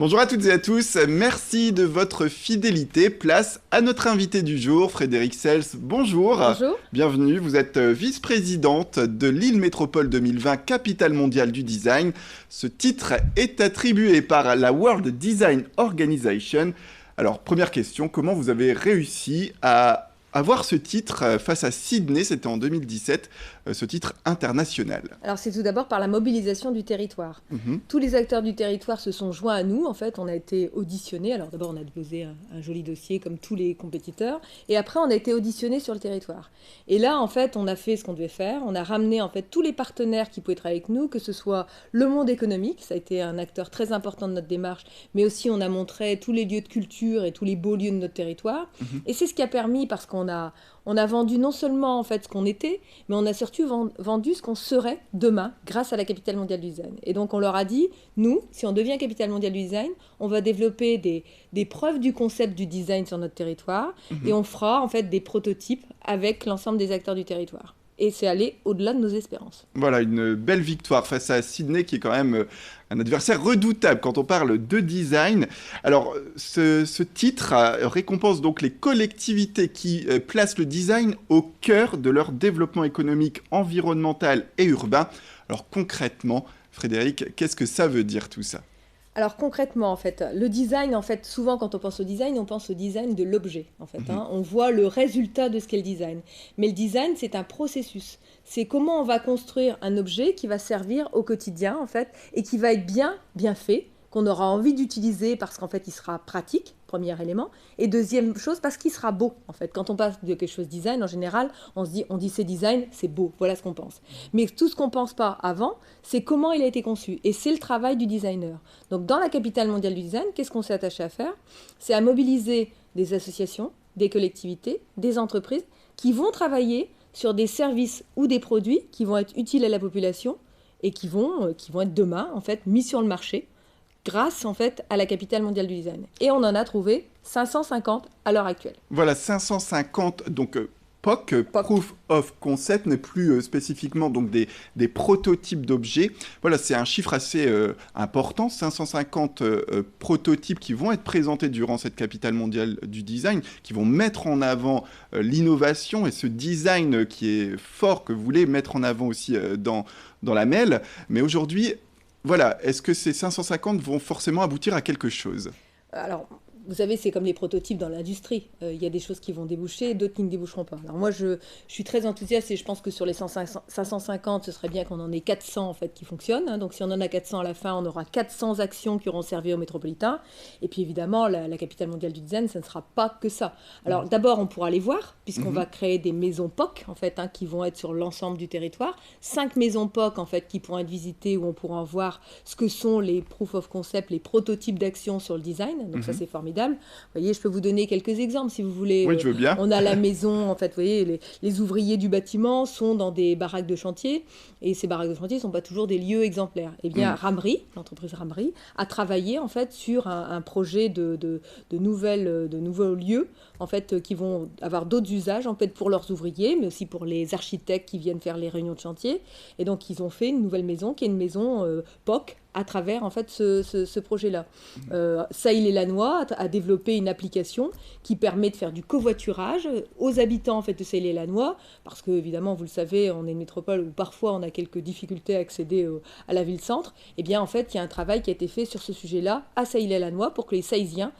Bonjour à toutes et à tous, merci de votre fidélité. Place à notre invité du jour, Frédéric Sels. Bonjour, Bonjour. bienvenue. Vous êtes vice-présidente de Lille Métropole 2020, capitale mondiale du design. Ce titre est attribué par la World Design Organization. Alors, première question, comment vous avez réussi à avoir ce titre face à Sydney, c'était en 2017, ce titre international? Alors c'est tout d'abord par la mobilisation du territoire. Mhm. Tous les acteurs du territoire se sont joints à nous. En fait, on a été auditionnés. Alors d'abord, on a déposé un joli dossier comme tous les compétiteurs. Et après, on a été auditionnés sur le territoire. Et là, en fait, on a fait ce qu'on devait faire. On a ramené en fait tous les partenaires qui pouvaient travailler avec nous, que ce soit le monde économique, ça a été un acteur très important de notre démarche, mais aussi on a montré tous les lieux de culture et tous les beaux lieux de notre territoire. Mhm. Et c'est ce qui a permis, parce qu'on a vendu non seulement en fait ce qu'on était, mais on a surtout vendu ce qu'on serait demain grâce à la capitale mondiale du design. Et donc on leur a dit, nous, si on devient capitale mondiale du design, on va développer des preuves du concept du design sur notre territoire et on fera en fait des prototypes avec l'ensemble des acteurs du territoire. Et c'est allé au-delà de nos espérances. Voilà, une belle victoire face à Sydney, qui est quand même un adversaire redoutable quand on parle de design. Alors, ce titre récompense donc les collectivités qui placent le design au cœur de leur développement économique, environnemental et urbain. Alors, concrètement, Frédéric, qu'est-ce que ça veut dire tout ça? Alors concrètement, en fait, le design, en fait, souvent quand on pense au design, on pense au design de l'objet, en fait. Mhm. Hein. On voit le résultat de ce qu'est le design. Mais le design, c'est un processus. C'est comment on va construire un objet qui va servir au quotidien, en fait, et qui va être bien fait, qu'on aura envie d'utiliser parce qu'en fait, il sera pratique, premier élément. Et deuxième chose, parce qu'il sera beau, en fait. Quand on passe de quelque chose design, en général, on dit c'est design, c'est beau, voilà ce qu'on pense. Mais tout ce qu'on ne pense pas avant, c'est comment il a été conçu. Et c'est le travail du designer. Donc dans la capitale mondiale du design, qu'est-ce qu'on s'est attaché à faire? C'est à mobiliser des associations, des collectivités, des entreprises qui vont travailler sur des services ou des produits qui vont être utiles à la population et qui vont être demain en fait mis sur le marché grâce en fait à la capitale mondiale du design. Et on en a trouvé 550 à l'heure actuelle. Voilà, 550, donc POC, POC. Proof of Concept, n'est plus spécifiquement donc des prototypes d'objets. Voilà, c'est un chiffre assez important, 550 prototypes qui vont être présentés durant cette capitale mondiale du design, qui vont mettre en avant l'innovation et ce design qui est fort, que vous voulez mettre en avant aussi dans la MEL. Mais aujourd'hui, voilà, est-ce que ces 550 vont forcément aboutir à quelque chose? Alors, vous savez, c'est comme les prototypes dans l'industrie. Il y a des choses qui vont déboucher, d'autres qui ne déboucheront pas. Alors moi, je suis très enthousiaste et je pense que sur les 550, ce serait bien qu'on en ait 400 en fait qui fonctionnent. Hein. Donc si on en a 400 à la fin, on aura 400 actions qui auront servi aux métropolitains. Et puis évidemment, la capitale mondiale du design, ça ne sera pas que ça. Alors d'abord, on pourra les voir, puisqu'on va créer des maisons POC en fait, hein, qui vont être sur l'ensemble du territoire. 5 maisons POC en fait qui pourront être visitées, où on pourra voir ce que sont les proof of concept, les prototypes d'action sur le design. Donc ça, c'est formidable. Vous voyez, je peux vous donner quelques exemples si vous voulez. Oui, je veux bien. On a la maison, en fait, vous voyez, les ouvriers du bâtiment sont dans des baraques de chantier, et ces baraques de chantier ne sont pas toujours des lieux exemplaires. Eh bien, Ramery, l'entreprise Ramery, a travaillé en fait sur un projet de nouveaux lieux, en fait, qui vont avoir d'autres usages, en fait, pour leurs ouvriers, mais aussi pour les architectes qui viennent faire les réunions de chantier. Et donc, ils ont fait une nouvelle maison qui est une maison POC, à travers en fait ce projet-là. Sailly-et-Lannoy a développé une application qui permet de faire du covoiturage aux habitants en fait de Sailly-et-Lannoy, parce que évidemment vous le savez, on est une métropole où parfois on a quelques difficultés à accéder à la ville-centre. Et bien en fait il y a un travail qui a été fait sur ce sujet-là à Sailly-et-Lannoy pour que les Saïsiens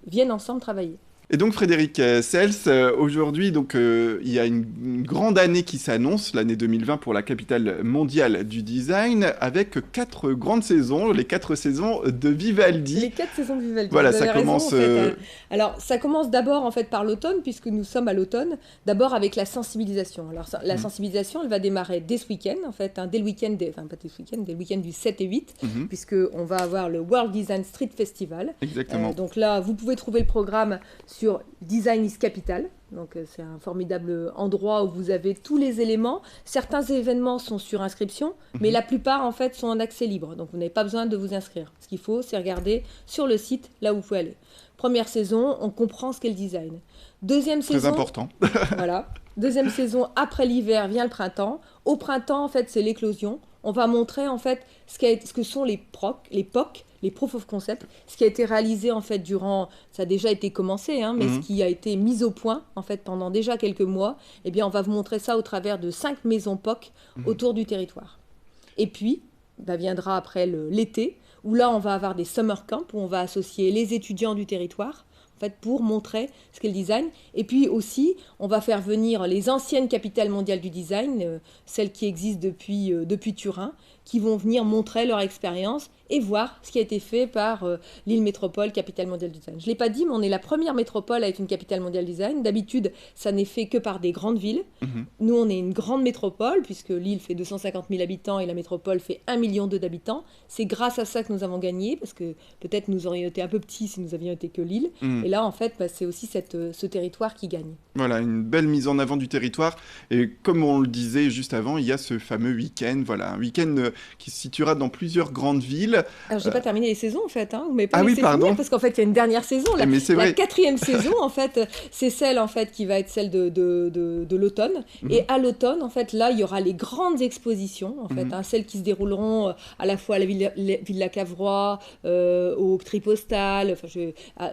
viennent ensemble travailler. Et donc Frédéric Sels, aujourd'hui donc il y a une grande année qui s'annonce, l'année 2020 pour la capitale mondiale du design, avec 4 grandes saisons, les 4 saisons de Vivaldi. Les 4 saisons de Vivaldi. Voilà, vous avez ça raison, commence. en fait, hein. Alors ça commence d'abord en fait par l'automne, puisque nous sommes à l'automne. D'abord avec la sensibilisation. Alors la sensibilisation, elle va démarrer dès ce week-end en fait, hein, dès le week-end, enfin pas dès ce week-end, dès le week-end du 7 et 8, puisque on va avoir le World Design Street Festival. Exactement. Donc là, vous pouvez trouver le programme sur Design is Capital. Donc c'est un formidable endroit où vous avez tous les éléments. Certains événements sont sur inscription, mais la plupart en fait sont en accès libre. Donc vous n'avez pas besoin de vous inscrire. Ce qu'il faut, c'est regarder sur le site là où vous pouvez aller. Première saison, on comprend ce qu'est le design. Deuxième saison, Très important. voilà. Deuxième saison, après l'hiver vient le printemps. Au printemps, en fait, c'est l'éclosion. On va montrer en fait ce que sont les POC, les proof of concept, ce qui a été réalisé en fait ça a déjà été commencé, hein, mais ce qui a été mis au point en fait pendant déjà quelques mois, eh bien on va vous montrer ça au travers de 5 maisons POC autour du territoire. Et puis, viendra après l'été, où là on va avoir des summer camps, où on va associer les étudiants du territoire, en fait, pour montrer ce qu'est le design. Et puis aussi, on va faire venir les anciennes capitales mondiales du design, celles qui existent depuis Turin, qui vont venir montrer leur expérience et voir ce qui a été fait par Lille Métropole, capitale mondiale du design. Je ne l'ai pas dit, mais on est la première métropole avec une capitale mondiale du design. D'habitude, ça n'est fait que par des grandes villes. Nous, on est une grande métropole, puisque Lille fait 250 000 habitants et la métropole fait 1,2 million d'habitants. C'est grâce à ça que nous avons gagné, parce que peut-être nous aurions été un peu petits si nous avions été que Lille. Et là, en fait, c'est aussi ce territoire qui gagne. Voilà, une belle mise en avant du territoire. Et comme on le disait juste avant, il y a ce fameux week-end. Voilà, un week-end qui se situera dans plusieurs grandes villes. Alors, je n'ai pas terminé les saisons, en fait. Hein. Vous m'avez pas laissé finir, parce qu'en fait, il y a une dernière saison. Mais c'est vrai. La 4e saison, en fait, c'est celle, en fait, qui va être celle de l'automne. Et à l'automne, en fait, là, il y aura les grandes expositions, en fait, celles qui se dérouleront à la fois à la Villa Cavrois, au Tripostal,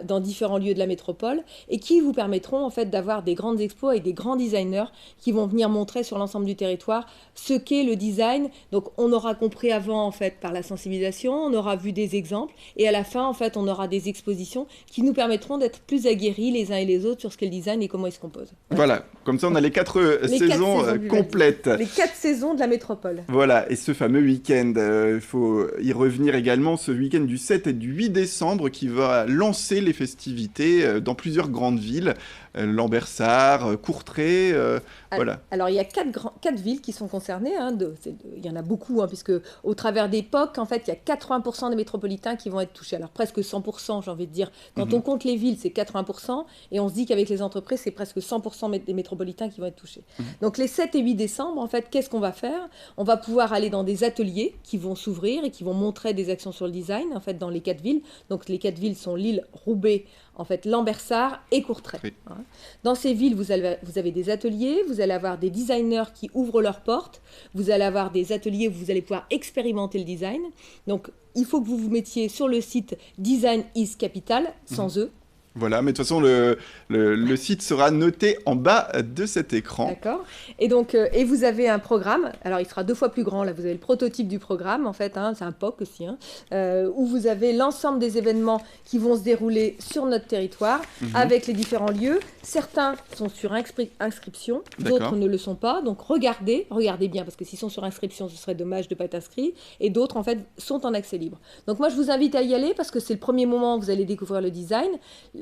dans différents lieux de la métropole, et qui vous permettront, en fait, d'avoir des grandes expos avec des grands designers qui vont venir montrer sur l'ensemble du territoire ce qu'est le design. Donc, on aura compris avant, en fait, par la sensibilisation, on aura vu des exemples, et à la fin, en fait, on aura des expositions qui nous permettront d'être plus aguerris les uns et les autres sur ce qu'est le design et comment il se compose. Voilà, comme ça, on a les 4 saisons complètes. Les 4 saisons de la métropole. Voilà, et ce fameux week-end, il faut y revenir également, ce week-end du 7 et du 8 décembre qui va lancer les festivités dans plusieurs grandes villes, Lambersart, Courtrai, voilà. Alors, il y a 4 villes qui sont concernées, hein, il y en a beaucoup, hein, puisque au travers des POC, en fait, il y a 80% des métropolitains qui vont être touchés. Alors, presque 100%, j'ai envie de dire. Quand on compte les villes, c'est 80%, et on se dit qu'avec les entreprises, c'est presque 100% des métropolitains qui vont être touchés. Donc, les 7 et 8 décembre, en fait, qu'est-ce qu'on va faire? On va pouvoir aller dans des ateliers qui vont s'ouvrir et qui vont montrer des actions sur le design, en fait, dans les 4 villes. Donc, les 4 villes sont Lille, Roubaix, en fait, Lambersart et Courtrai. Oui. Dans ces villes, vous avez des ateliers, vous allez avoir des designers qui ouvrent leurs portes, vous allez avoir des ateliers où vous allez pouvoir expérimenter le design. Donc, il faut que vous vous mettiez sur le site Design is Capital, sans E. Voilà, mais de toute façon, le site sera noté en bas de cet écran. D'accord. Et donc, et vous avez un programme. Alors, il sera 2 fois plus grand. Là, vous avez le prototype du programme, en fait. Hein, c'est un POC aussi, hein, où vous avez l'ensemble des événements qui vont se dérouler sur notre territoire, avec les différents lieux. Certains sont sur inscription, d'autres ne le sont pas. Donc, regardez bien, parce que s'ils sont sur inscription, ce serait dommage de ne pas être inscrit. Et d'autres, en fait, sont en accès libre. Donc, moi, je vous invite à y aller, parce que c'est le premier moment où vous allez découvrir le design.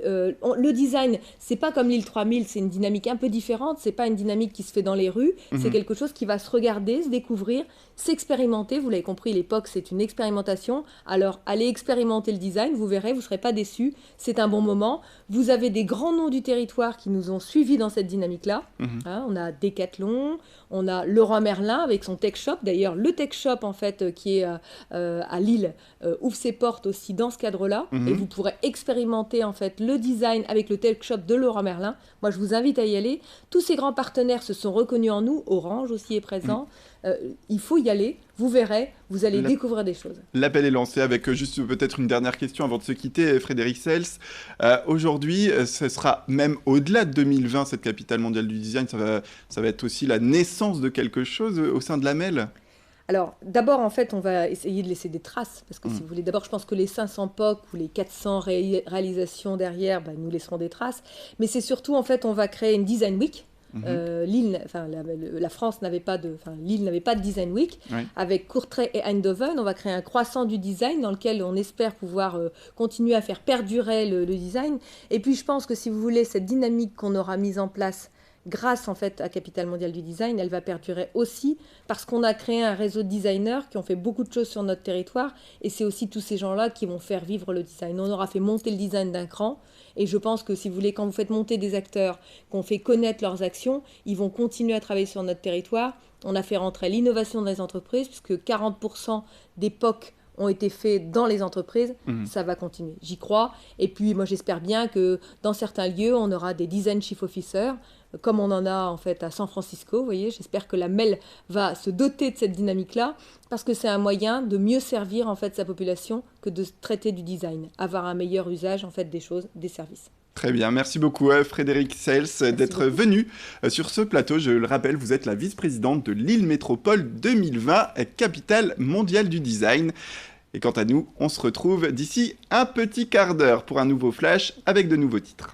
Le design, c'est pas comme l'île 3000, c'est une dynamique un peu différente, c'est pas une dynamique qui se fait dans les rues, c'est quelque chose qui va se regarder, se découvrir, s'expérimenter. Vous l'avez compris, l'époque, c'est une expérimentation. Alors, allez expérimenter le design, vous verrez, vous serez pas déçus, c'est un bon moment. Vous avez des grands noms du territoire qui nous ont suivis dans cette dynamique-là. Hein, on a Decathlon, on a Leroy Merlin avec son Tech Shop. D'ailleurs, le Tech Shop, en fait, qui est à Lille, ouvre ses portes aussi dans ce cadre-là. Et vous pourrez expérimenter, en fait, le design avec le Tech Shop de Leroy Merlin. Moi, je vous invite à y aller. Tous ces grands partenaires se sont reconnus en nous. Orange aussi est présent. Il faut y aller. Vous verrez, vous allez découvrir des choses. L'appel est lancé avec juste peut-être une dernière question avant de se quitter, Frédéric Sels. Aujourd'hui, ce sera même au-delà de 2020, cette capitale mondiale du design. Ça va être aussi la naissance de quelque chose au sein de la MEL. Alors, d'abord, en fait, on va essayer de laisser des traces, parce que si vous voulez, d'abord, je pense que les 500 POC ou les 400 réalisations derrière, nous laisserons des traces. Mais c'est surtout, en fait, on va créer une Design Week. Lille, la France n'avait pas Lille n'avait pas de Design Week. Avec Courtrai et Eindhoven, on va créer un croissant du design dans lequel on espère pouvoir continuer à faire perdurer le design. Et puis, je pense que si vous voulez, cette dynamique qu'on aura mise en place grâce en fait à Capitale Mondiale du Design, elle va perdurer aussi parce qu'on a créé un réseau de designers qui ont fait beaucoup de choses sur notre territoire, et c'est aussi tous ces gens-là qui vont faire vivre le design. On aura fait monter le design d'un cran, et je pense que si vous voulez, quand vous faites monter des acteurs, qu'on fait connaître leurs actions, ils vont continuer à travailler sur notre territoire. On a fait rentrer l'innovation dans les entreprises, puisque 40% des POC ont été faits dans les entreprises, ça va continuer. J'y crois. Et puis, moi, j'espère bien que dans certains lieux, on aura des design chief officers, comme on en a en fait à San Francisco. Vous voyez, j'espère que la MEL va se doter de cette dynamique-là, parce que c'est un moyen de mieux servir en fait sa population que de traiter du design, avoir un meilleur usage en fait des choses, des services. Très bien, merci beaucoup Frédéric Sels d'être venu sur ce plateau. Je le rappelle, vous êtes la vice-présidente de Lille Métropole 2020, capitale mondiale du design. Et quant à nous, on se retrouve d'ici un petit quart d'heure pour un nouveau flash avec de nouveaux titres.